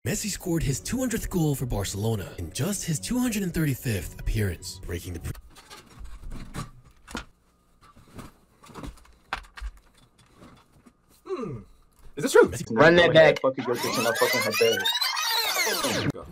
Messi scored his 200th goal for Barcelona in just his 235th appearance, breaking the Is this true? Run that back.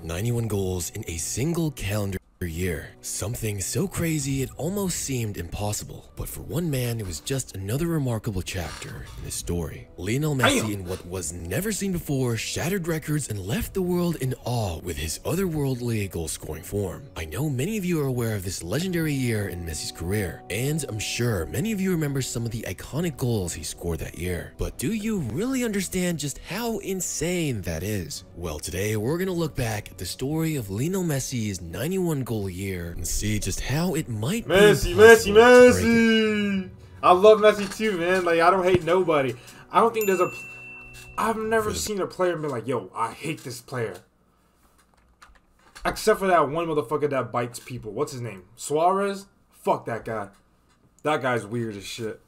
91 goals in a single calendar year. Something so crazy it almost seemed impossible. But for one man, it was just another remarkable chapter in his story. Lionel Messi, in what was never seen before, shattered records and left the world in awe with his otherworldly goal-scoring form. I know many of you are aware of this legendary year in Messi's career, and I'm sure many of you remember some of the iconic goals he scored that year. But do you really understand just how insane that is? Well, today we're gonna look back at the story of Lionel Messi's 91 goal year and see just how it might be Messi. I love Messi too, man. Like, I don't hate nobody. I don't think there's a... I've never seen a player be like, yo, I hate this player. Except for that one motherfucker that bites people. What's his name? Suarez? Fuck that guy. That guy's weird as shit.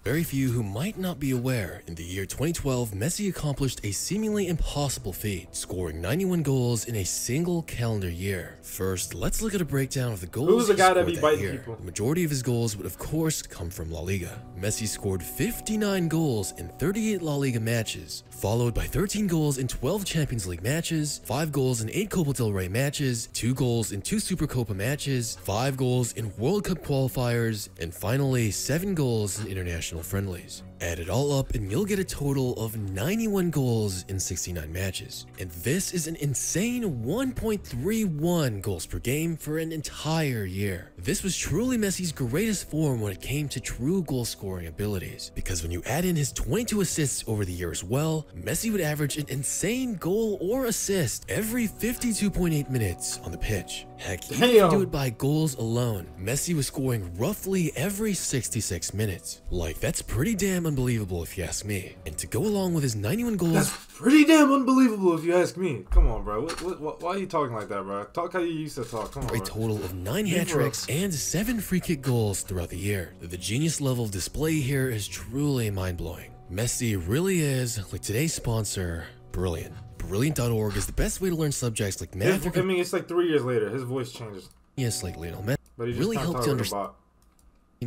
Very few who might not be aware, in the year 2012, Messi accomplished a seemingly impossible feat, scoring 91 goals in a single calendar year. First, let's look at a breakdown of the goals Who's the guy that be that biting year. people? The majority of his goals would of course come from La Liga. Messi scored 59 goals in 38 La Liga matches, followed by 13 goals in 12 Champions League matches, 5 goals in 8 Copa del Rey matches, 2 goals in 2 Supercopa matches, 5 goals in World Cup qualifiers, and finally 7 goals in international friendlies. Add it all up and you'll get a total of 91 goals in 69 matches. And this is an insane 1.31 goals per game for an entire year. This was truly Messi's greatest form when it came to true goal scoring abilities, because when you add in his 22 assists over the year as well, Messi would average an insane goal or assist every 52.8 minutes on the pitch. Heck, even if you do it by goals alone, Messi was scoring roughly every 66 minutes. Like, that's pretty damn unbelievable if you ask me. And to go along with his 91 goals... That's pretty damn unbelievable if you ask me. Come on, bro. Why are you talking like that, bro? Talk how you used to talk. Come on, a total of 9 hat-tricks and 7 free-kick goals throughout the year. The genius level of display here is truly mind-blowing. Messi really is, like today's sponsor, brilliant. Brilliant.org is the best way to learn subjects like math. I mean, it's like 3 years later. His voice changes. Yes, like Lionel Messi. But he just really helped to understand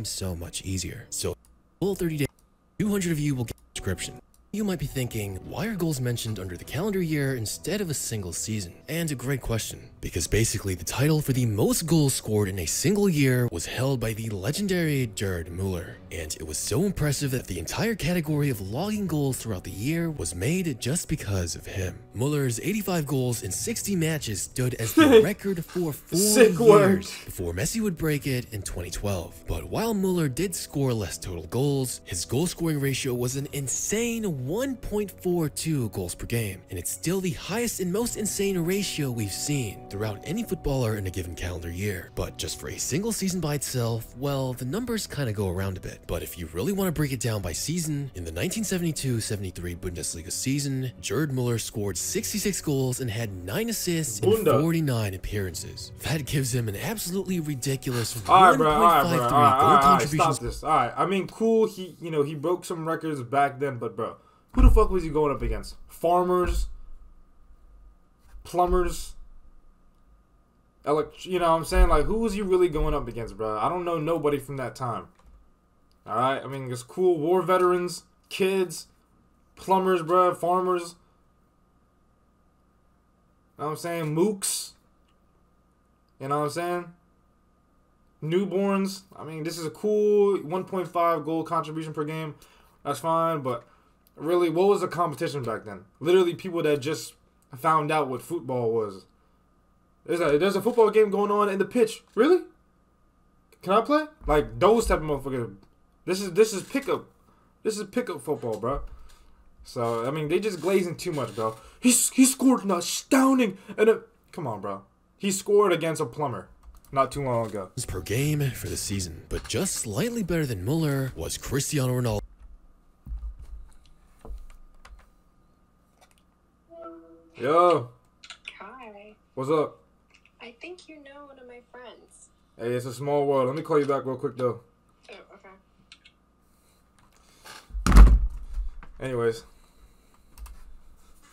so much easier. So, full 30 days, 200 of you will get a subscription. You might be thinking, why are goals mentioned under the calendar year instead of a single season? And a great question, because basically the title for the most goals scored in a single year was held by the legendary Gerd Müller. And it was so impressive that the entire category of logging goals throughout the year was made just because of him. Müller's 85 goals in 60 matches stood as the record for 4 years before Messi would break it in 2012. But while Müller did score less total goals, his goal scoring ratio was an insane 1.42 goals per game, and it's still the highest and most insane ratio we've seen throughout any footballer in a given calendar year. But just for a single season by itself, well, the numbers kind of go around a bit. But if you really want to break it down by season, in the 1972-73 Bundesliga season, Gerd Müller scored 66 goals and had 9 assists in 49 appearances. That gives him an absolutely ridiculous 1.53 goal contributions. Stop this. Alright, I mean, cool, he broke some records back then, but bro, who the fuck was he going up against? Farmers? Plumbers? You know what I'm saying? Like, who was he really going up against, bro? I don't know nobody from that time. Alright? I mean, it's cool. War veterans, kids, plumbers, bro, farmers. You know what I'm saying? Mooks. You know what I'm saying? Newborns. I mean, this is a cool 1.5 goal contribution per game. That's fine, but really, what was the competition back then? Literally people that just found out what football was. There's a football game going on in the pitch. Really? Can I play? Like, those type of motherfuckers. This is pickup. This is pickup football, bro. So, I mean, they just glazing too much, bro. He scored an astounding... Come on, bro. He scored against a plumber not too long ago. Per game for the season. But just slightly better than Müller was Cristiano Ronaldo. Yo. Hi. What's up? I think you know one of my friends. Hey, it's a small world. Let me call you back real quick, though. Oh, okay. Anyways.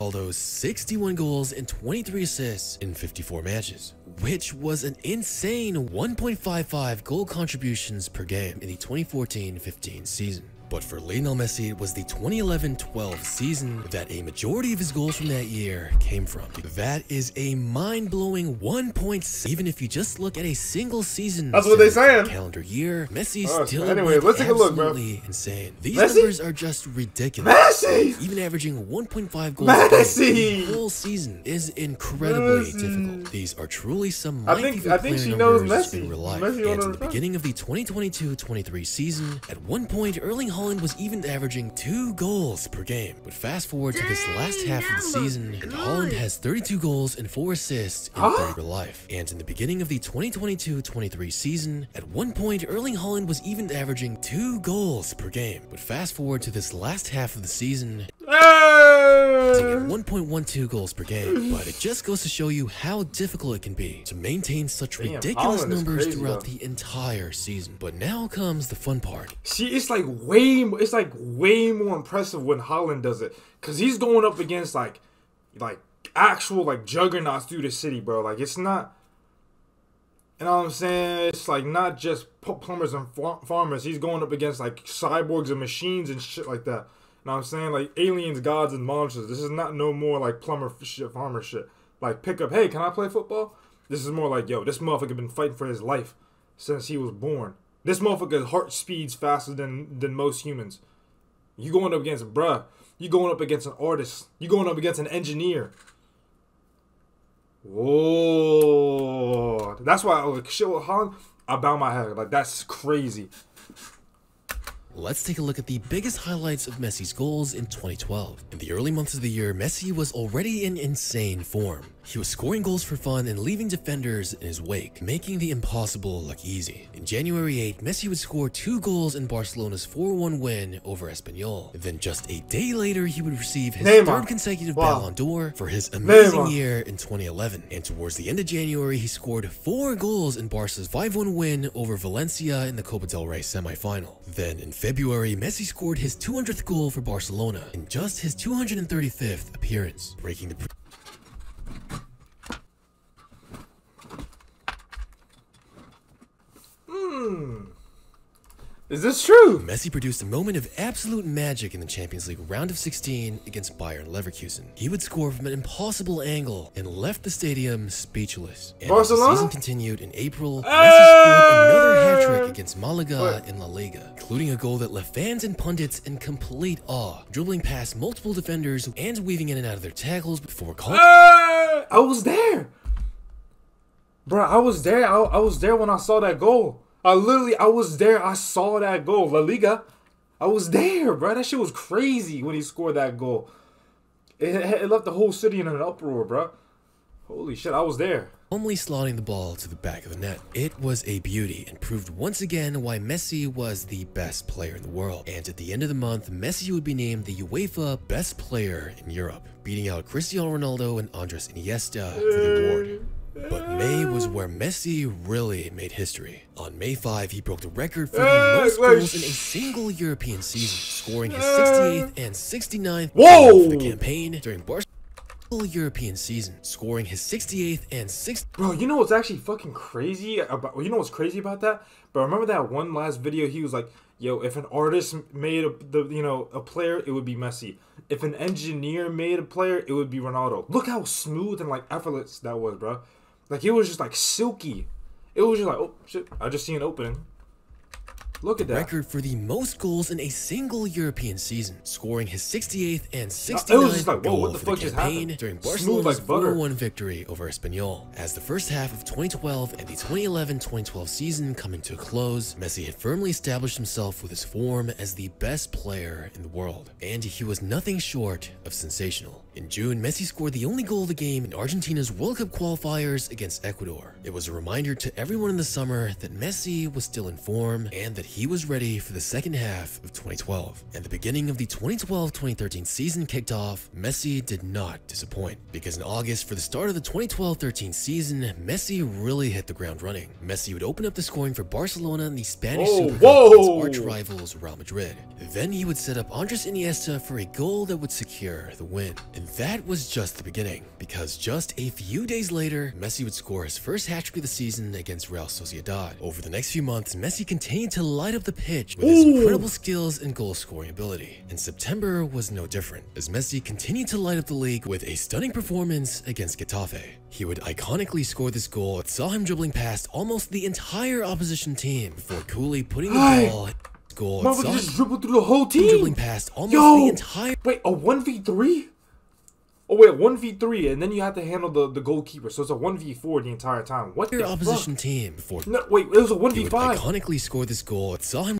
Ronaldo's 61 goals and 23 assists in 54 matches, which was an insane 1.55 goal contributions per game in the 2014-15 season. But for Lionel Messi, it was the 2011-12 season that a majority of his goals from that year came from. That is a mind-blowing 1.6. Even if you just look at a single season, that's what they saying. Calendar year, Messi still anyway, let's take a look, bro. Insane. These Messi? numbers are just ridiculous. Messi! Even averaging 1.5 goals Messi! a whole season is incredibly difficult. These are truly some I think she knows Messi. In real life. Messi And in the beginning of the 2022-23 season, at one point, Erling Haaland was even averaging 2 goals per game. But fast forward to this last half of the season, and Haaland has 32 goals and 4 assists in real life. And in the beginning of the 2022-23 season, at one point, Erling Haaland was even averaging 2 goals per game. But fast forward to this last half of the season, at 1.12 goals per game, but it just goes to show you how difficult it can be to maintain such ridiculous numbers throughout the entire season. But now comes the fun part. See, it's like way more impressive when Haaland does it, cause he's going up against like actual like juggernauts through the city, bro. Like it's not, you know what I'm saying? It's like not just plumbers and farmers. He's going up against like cyborgs and machines and shit like that. You know what I'm saying? Like aliens, gods, and monsters. This is not no more like plumber shit, farmer shit. Like pick up, hey, can I play football? This is more like, yo, this motherfucker been fighting for his life since he was born. This motherfucker's heart speeds faster than most humans. You going up against you going up against an artist. You going up against an engineer. Whoa. That's why like shit with Haaland, I bow my head. Like that's crazy. Let's take a look at the biggest highlights of Messi's goals in 2012. In the early months of the year, Messi was already in insane form. He was scoring goals for fun and leaving defenders in his wake, making the impossible look easy. In January 8, Messi would score 2 goals in Barcelona's 4-1 win over Espanyol. Then just a day later, he would receive his 3rd consecutive Ballon d'Or for his amazing year in 2011. And towards the end of January, he scored 4 goals in Barca's 5-1 win over Valencia in the Copa del Rey semi-final. Then in February, Messi scored his 200th goal for Barcelona in just his 235th appearance, breaking the Is this true? Messi produced a moment of absolute magic in the Champions League round of 16 against Bayern Leverkusen. He would score from an impossible angle and left the stadium speechless. And as the season continued in April, Messi scored another hat-trick against Malaga in La Liga, including a goal that left fans and pundits in complete awe, dribbling past multiple defenders and weaving in and out of their tackles before calling. I was there. Bro, I was there. I was there when I saw that goal. I was there. I saw that goal. La Liga. I was there, bro. That shit was crazy when he scored that goal. It left the whole city in an uproar, bro. Holy shit, I was there. Calmly slotting the ball to the back of the net. It was a beauty and proved once again why Messi was the best player in the world. And at the end of the month, Messi would be named the UEFA Best Player in Europe, beating out Cristiano Ronaldo and Andres Iniesta for the award. But May was where Messi really made history. On May 5, he broke the record for the most goals in a single European season, scoring his 68th and 69th goal for the campaign during Barcelona's European season, scoring his 68th and 60th. Bro, you know what's actually fucking crazy about? You know what's crazy about that? But remember that one last video? He was like, "Yo, if an artist made a player, it would be Messi. If an engineer made a player, it would be Ronaldo." Look how smooth and like effortless that was, bro. Like, it was just, like, silky. It was just like, oh, shit, I just see an opening. Look at that. Record for the most goals in a single European season, scoring his 68th and 69th goal for the campaign during Barcelona's 4-1 victory over Espanyol. As the first half of 2012 and the 2011-2012 season coming to a close, Messi had firmly established himself with his form as the best player in the world, and he was nothing short of sensational. In June, Messi scored the only goal of the game in Argentina's World Cup qualifiers against Ecuador. It was a reminder to everyone in the summer that Messi was still in form and that he was ready for the second half of 2012. And the beginning of the 2012-2013 season kicked off, Messi did not disappoint. Because in August, for the start of the 2012-13 season, Messi really hit the ground running. Messi would open up the scoring for Barcelona in the Spanish Super Cup against arch rivals Real Madrid. Then he would set up Andres Iniesta for a goal that would secure the win. And that was just the beginning, because just a few days later, Messi would score his first hat-trick of the season against Real Sociedad. Over the next few months, Messi continued to light up the pitch with his incredible skills and goal-scoring ability. And September was no different, as Messi continued to light up the league with a stunning performance against Getafe. He would iconically score this goal that saw him dribbling past almost the entire opposition team before coolly putting the ball goal. Motherfucker just dribbled through the whole team. Dribbling past almost the entire. Wait, a 1v3? Oh wait, 1v3, and then you have to handle the goalkeeper, so it's a 1v4 the entire time. What the opposition fuck? Team before. No, wait, it was a 1v5. He would iconically score this goal that saw him.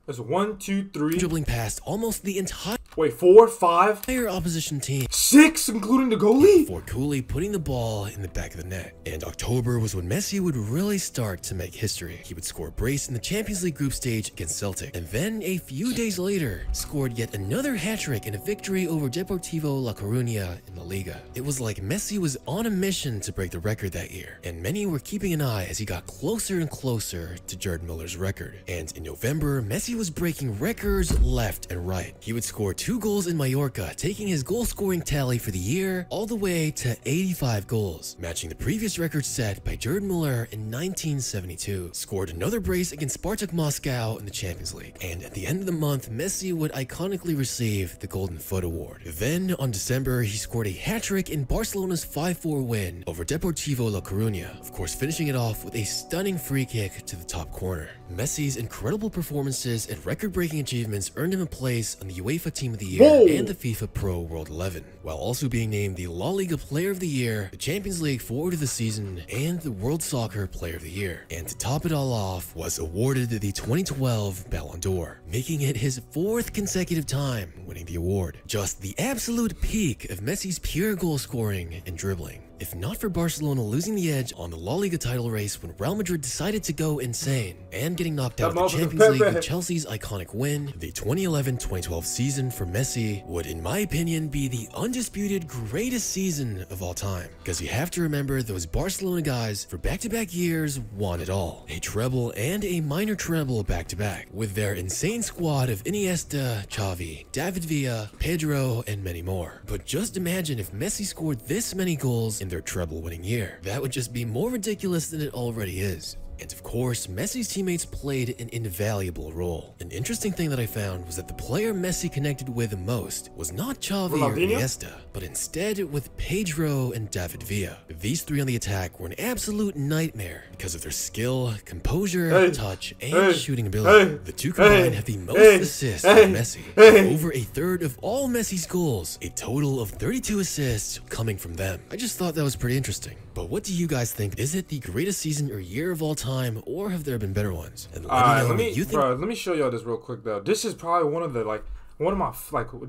There's 1, 2, 3. Dribbling past almost the entire. Wait, 4, 5. Entire opposition team. 6, including the goalie. Before coolly putting the ball in the back of the net. And October was when Messi would really start to make history. He would score a brace in the Champions League group stage against Celtic. And then a few days later, scored yet another hat-trick in a victory over Deportivo La Coruña in La Liga. It was like Messi was on a mission to break the record that year. And many were keeping an eye as he got closer and closer to Gerd Muller's record. And in November, Messi was breaking records left and right. He would score 2 goals in Mallorca, taking his goal-scoring tally for the year all the way to 85 goals, matching the previous record set by Gerd Muller in 1972. Scored another brace against Spartak Moscow in the Champions League. And at the end of the month, Messi would iconically receive the Golden Foot Award. Then, on December, he scored a hat-trick in Barcelona's 5-4 win over Deportivo La Coruña, of course finishing it off with a stunning free kick to the top corner. Messi's incredible performances and record-breaking achievements earned him a place on the UEFA Team of the Year and the FIFA Pro World 11, while also being named the La Liga Player of the Year, the Champions League Forward of the Season, and the World Soccer Player of the Year. And to top it all off, was awarded the 2012 Ballon d'Or, making it his 4th consecutive time winning the award. Just the absolute peak of Messi's pure goal scoring and dribbling. If not for Barcelona losing the edge on the La Liga title race when Real Madrid decided to go insane and getting knocked out of the Champions League with Chelsea's iconic win, the 2011-2012 season for Messi would, in my opinion, be the undisputed greatest season of all time. Because you have to remember those Barcelona guys for back-to-back years won it all. A treble and a minor treble back-to-back, with their insane squad of Iniesta, Xavi, David Villa, Pedro, and many more. But just imagine if Messi scored this many goals in their treble-winning year. That would just be more ridiculous than it already is. And of course, Messi's teammates played an invaluable role. An interesting thing that I found was that the player Messi connected with the most was not Xavi or Iniesta, but instead with Pedro and David Villa. These 3 on the attack were an absolute nightmare because of their skill, composure, touch, and shooting ability. The 2 combined have the most assists with Messi, over a third of all Messi's goals, a total of 32 assists coming from them. I just thought that was pretty interesting. But what do you guys think? Is it the greatest season or year of all time, or have there been better ones? And let me show y'all this real quick though. This is probably one of this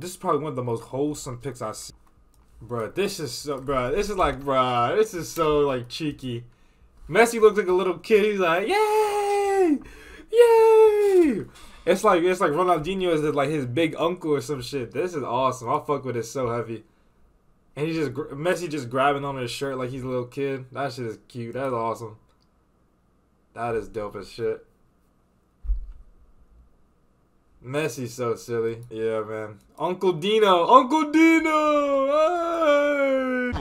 is probably one of the most wholesome picks I've seen. This is so like cheeky. Messi looks like a little kid. He's like, yay, yay. It's like Ronaldinho is like his big uncle or some shit. This is awesome. I fuck with it so heavy. And Messi just grabbing on his shirt like he's a little kid. That shit is cute. That's awesome. That is dope as shit. Messi's so silly. Yeah, man. Uncle Dino. Uncle Dino! Hey!